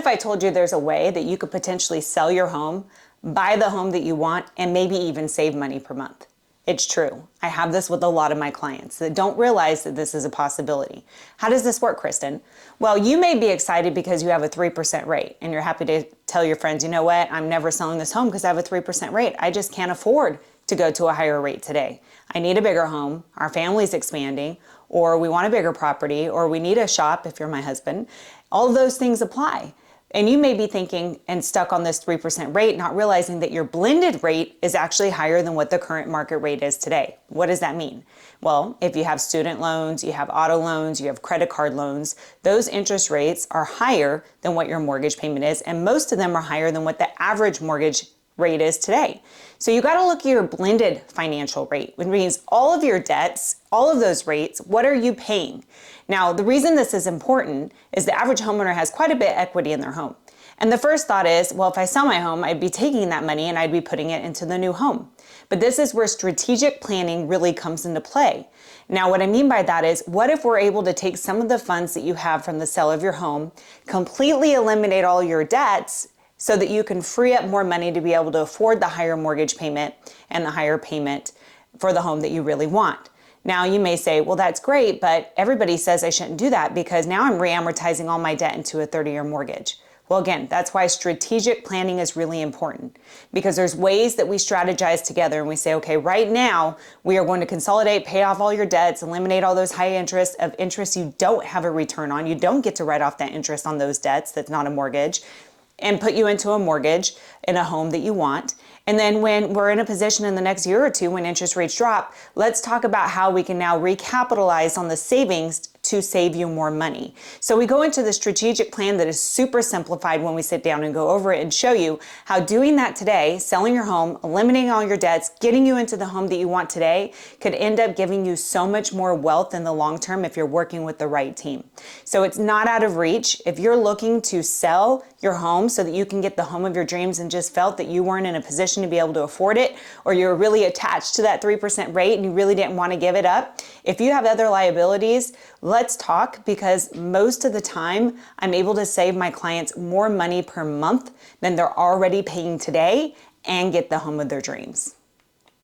If I told you there's a way that you could potentially sell your home, buy the home that you want, and maybe even save money per month? It's true. I have this with a lot of my clients that don't realize that this is a possibility. How does this work, Kristen? Well, you may be excited because you have a 3% rate and you're happy to tell your friends, you know what, I'm never selling this home because I have a 3% rate. I just can't afford to go to a higher rate today. I need a bigger home, our family's expanding, or we want a bigger property, or we need a shop if you're my husband. All of those things apply. And you may be thinking and stuck on this 3% rate, not realizing that your blended rate is actually higher than what the current market rate is today. What does that mean? Well, if you have student loans, you have auto loans, you have credit card loans, those interest rates are higher than what your mortgage payment is, and most of them are higher than what the average mortgage rate is today. So you got to look at your blended financial rate, which means all of your debts, all of those rates, what are you paying? Now, the reason this is important is the average homeowner has quite a bit of equity in their home. And the first thought is, well, if I sell my home, I'd be taking that money and I'd be putting it into the new home. But this is where strategic planning really comes into play. Now, what I mean by that is, what if we're able to take some of the funds that you have from the sale of your home, completely eliminate all your debts, so that you can free up more money to be able to afford the higher mortgage payment and the higher payment for the home that you really want. Now you may say, well, that's great, but everybody says I shouldn't do that because now I'm re-amortizing all my debt into a 30-year mortgage. Well, again, that's why strategic planning is really important, because there's ways that we strategize together and we say, okay, right now we are going to consolidate, pay off all your debts, eliminate all those high interest you don't have a return on. You don't get to write off that interest on those debts. That's not a mortgage. And put you into a mortgage in a home that you want. And then when we're in a position in the next year or two when interest rates drop, let's talk about how we can now recapitalize on the savings to save you more money. So we go into the strategic plan that is super simplified when we sit down and go over it and show you how doing that today, selling your home, eliminating all your debts, getting you into the home that you want today, could end up giving you so much more wealth in the long term if you're working with the right team. So it's not out of reach. If you're looking to sell your home so that you can get the home of your dreams and just felt that you weren't in a position to be able to afford it, or you're really attached to that 3% rate and you really didn't want to give it up, if you have other liabilities, let's talk, because most of the time I'm able to save my clients more money per month than they're already paying today and get the home of their dreams.